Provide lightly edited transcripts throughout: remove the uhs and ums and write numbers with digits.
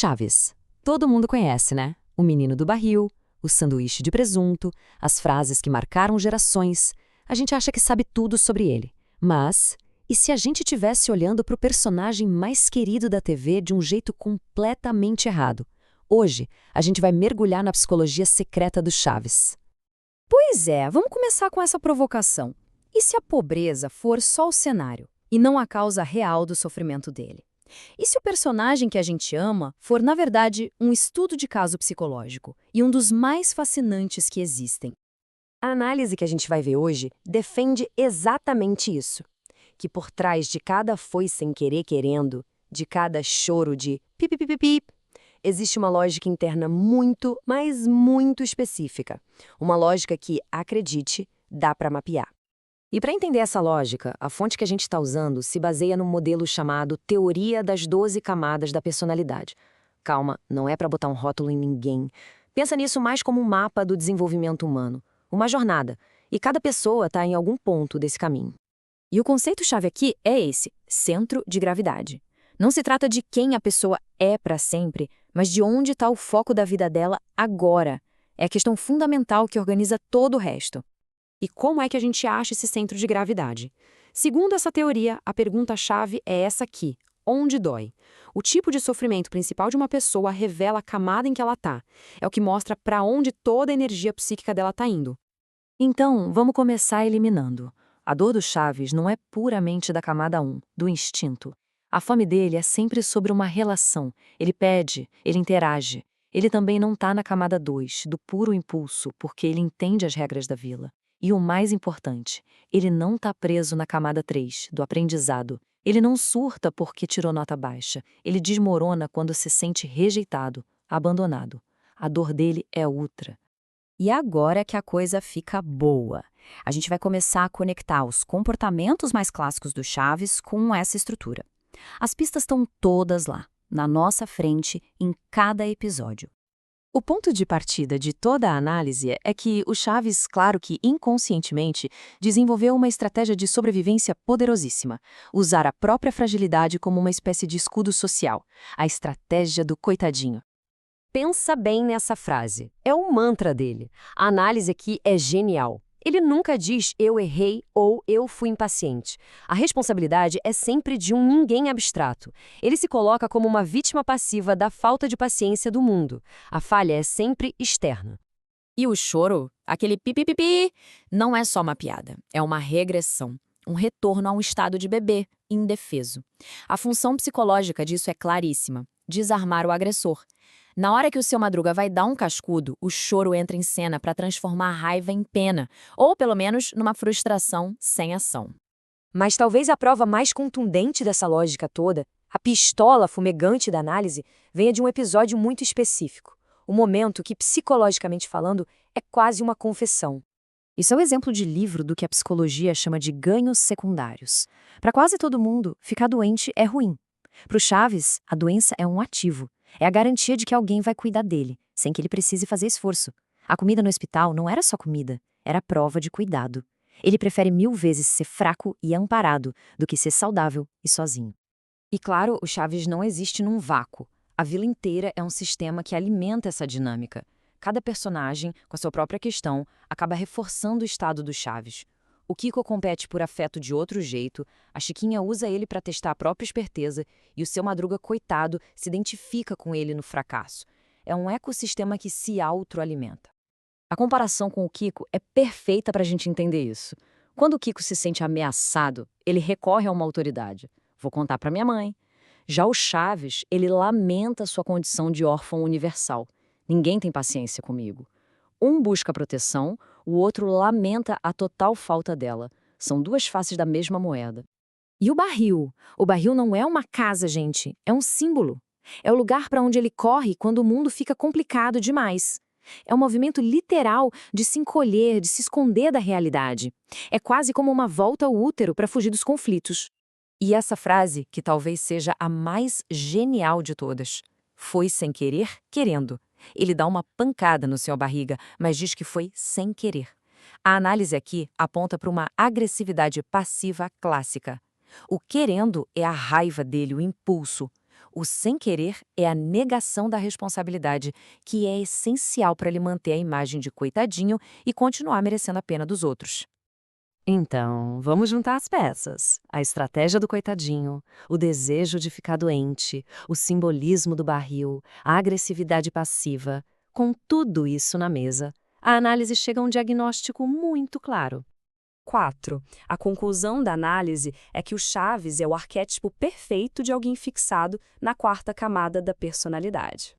Chaves. Todo mundo conhece, né? O menino do barril, o sanduíche de presunto, as frases que marcaram gerações. A gente acha que sabe tudo sobre ele. Mas, e se a gente estivesse olhando para o personagem mais querido da TV de um jeito completamente errado? Hoje, a gente vai mergulhar na psicologia secreta do Chaves. Pois é, vamos começar com essa provocação. E se a pobreza for só o cenário, e não a causa real do sofrimento dele? E se o personagem que a gente ama for, na verdade, um estudo de caso psicológico, e um dos mais fascinantes que existem? A análise que a gente vai ver hoje defende exatamente isso. Que por trás de cada foi sem querer querendo, de cada choro de pip, existe uma lógica interna muito, mas muito específica. Uma lógica que, acredite, dá para mapear. E para entender essa lógica, a fonte que a gente está usando se baseia num modelo chamado Teoria das 12 Camadas da Personalidade. Calma, não é para botar um rótulo em ninguém. Pensa nisso mais como um mapa do desenvolvimento humano. Uma jornada. E cada pessoa está em algum ponto desse caminho. E o conceito-chave aqui é esse, centro de gravidade. Não se trata de quem a pessoa é para sempre, mas de onde está o foco da vida dela agora. É a questão fundamental que organiza todo o resto. E como é que a gente acha esse centro de gravidade? Segundo essa teoria, a pergunta-chave é essa aqui: onde dói? O tipo de sofrimento principal de uma pessoa revela a camada em que ela está. É o que mostra para onde toda a energia psíquica dela está indo. Então, vamos começar eliminando. A dor do Chaves não é puramente da camada 1, do instinto. A fome dele é sempre sobre uma relação. Ele pede, ele interage. Ele também não está na camada 2, do puro impulso, porque ele entende as regras da vila. E o mais importante, ele não está preso na camada 3, do aprendizado. Ele não surta porque tirou nota baixa. Ele desmorona quando se sente rejeitado, abandonado. A dor dele é outra. E agora é que a coisa fica boa. A gente vai começar a conectar os comportamentos mais clássicos do Chaves com essa estrutura. As pistas estão todas lá, na nossa frente, em cada episódio. O ponto de partida de toda a análise é que o Chaves, claro que inconscientemente, desenvolveu uma estratégia de sobrevivência poderosíssima. Usar a própria fragilidade como uma espécie de escudo social. A estratégia do coitadinho. Pensa bem nessa frase. É o mantra dele. A análise aqui é genial. Ele nunca diz eu errei ou eu fui impaciente. A responsabilidade é sempre de um ninguém abstrato. Ele se coloca como uma vítima passiva da falta de paciência do mundo. A falha é sempre externa. E o choro, aquele pipipipi, não é só uma piada, é uma regressão. Um retorno a um estado de bebê, indefeso. A função psicológica disso é claríssima: desarmar o agressor. Na hora que o seu Madruga vai dar um cascudo, o choro entra em cena para transformar a raiva em pena, ou pelo menos numa frustração sem ação. Mas talvez a prova mais contundente dessa lógica toda, a pistola fumegante da análise, venha de um episódio muito específico. Um momento que, psicologicamente falando, é quase uma confessão. Isso é um exemplo de livro do que a psicologia chama de ganhos secundários. Para quase todo mundo, ficar doente é ruim. Para o Chaves, a doença é um ativo. É a garantia de que alguém vai cuidar dele, sem que ele precise fazer esforço. A comida no hospital não era só comida, era prova de cuidado. Ele prefere 1000 vezes ser fraco e amparado do que ser saudável e sozinho. E claro, o Chaves não existe num vácuo. A vila inteira é um sistema que alimenta essa dinâmica. Cada personagem, com a sua própria questão, acaba reforçando o estado do Chaves. O Kiko compete por afeto de outro jeito, a Chiquinha usa ele para testar a própria esperteza e o seu Madruga, coitado, se identifica com ele no fracasso. É um ecossistema que se autoalimenta. A comparação com o Kiko é perfeita para a gente entender isso. Quando o Kiko se sente ameaçado, ele recorre a uma autoridade. Vou contar para minha mãe. Já o Chaves, ele lamenta sua condição de órfão universal. Ninguém tem paciência comigo. Um busca proteção, o outro lamenta a total falta dela. São duas faces da mesma moeda. E o barril? O barril não é uma casa, gente. É um símbolo. É o lugar para onde ele corre quando o mundo fica complicado demais. É um movimento literal de se encolher, de se esconder da realidade. É quase como uma volta ao útero para fugir dos conflitos. E essa frase, que talvez seja a mais genial de todas: foi sem querer, querendo. Ele dá uma pancada no seu barriga, mas diz que foi sem querer. A análise aqui aponta para uma agressividade passiva clássica. O querendo é a raiva dele, o impulso. O sem querer é a negação da responsabilidade, que é essencial para ele manter a imagem de coitadinho e continuar merecendo a pena dos outros. Então, vamos juntar as peças. A estratégia do coitadinho, o desejo de ficar doente, o simbolismo do barril, a agressividade passiva. Com tudo isso na mesa, a análise chega a um diagnóstico muito claro. 4. A conclusão da análise é que o Chaves é o arquétipo perfeito de alguém fixado na quarta camada da personalidade.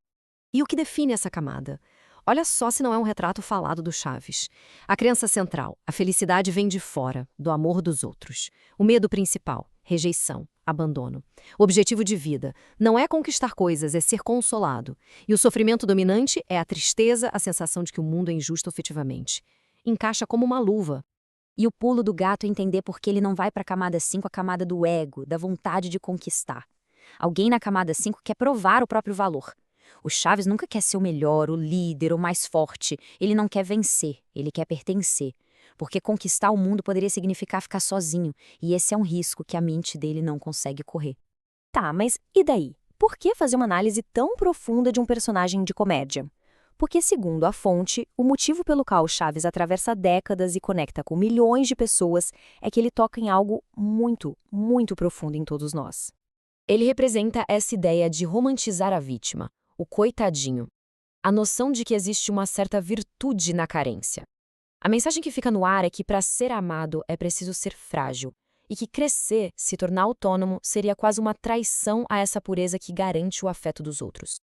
E o que define essa camada? Olha só se não é um retrato falado do Chaves. A crença central, a felicidade vem de fora, do amor dos outros. O medo principal, rejeição, abandono. O objetivo de vida não é conquistar coisas, é ser consolado. E o sofrimento dominante é a tristeza, a sensação de que o mundo é injusto efetivamente. Encaixa como uma luva. E o pulo do gato é entender por que ele não vai para a camada 5, a camada do ego, da vontade de conquistar. Alguém na camada 5 quer provar o próprio valor. O Chaves nunca quer ser o melhor, o líder, o mais forte. Ele não quer vencer, ele quer pertencer. Porque conquistar o mundo poderia significar ficar sozinho, e esse é um risco que a mente dele não consegue correr. Tá, mas e daí? Por que fazer uma análise tão profunda de um personagem de comédia? Porque, segundo a fonte, o motivo pelo qual Chaves atravessa décadas e conecta com milhões de pessoas é que ele toca em algo muito, muito profundo em todos nós. Ele representa essa ideia de romantizar a vítima, o coitadinho, a noção de que existe uma certa virtude na carência. A mensagem que fica no ar é que para ser amado é preciso ser frágil, e que crescer, se tornar autônomo, seria quase uma traição a essa pureza que garante o afeto dos outros.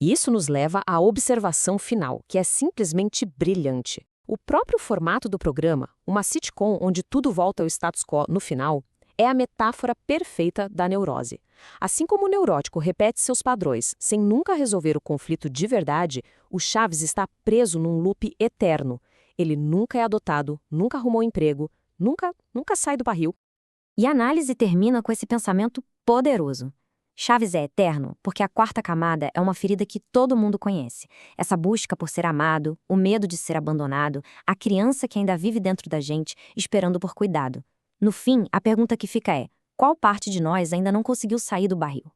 E isso nos leva à observação final, que é simplesmente brilhante. O próprio formato do programa, uma sitcom onde tudo volta ao status quo no final, é a metáfora perfeita da neurose. Assim como o neurótico repete seus padrões sem nunca resolver o conflito de verdade, o Chaves está preso num loop eterno. Ele nunca é adotado, nunca arrumou emprego, nunca sai do barril. E a análise termina com esse pensamento poderoso. Chaves é eterno porque a quarta camada é uma ferida que todo mundo conhece. Essa busca por ser amado, o medo de ser abandonado, a criança que ainda vive dentro da gente, esperando por cuidado. No fim, a pergunta que fica é: qual parte de nós ainda não conseguiu sair do barril?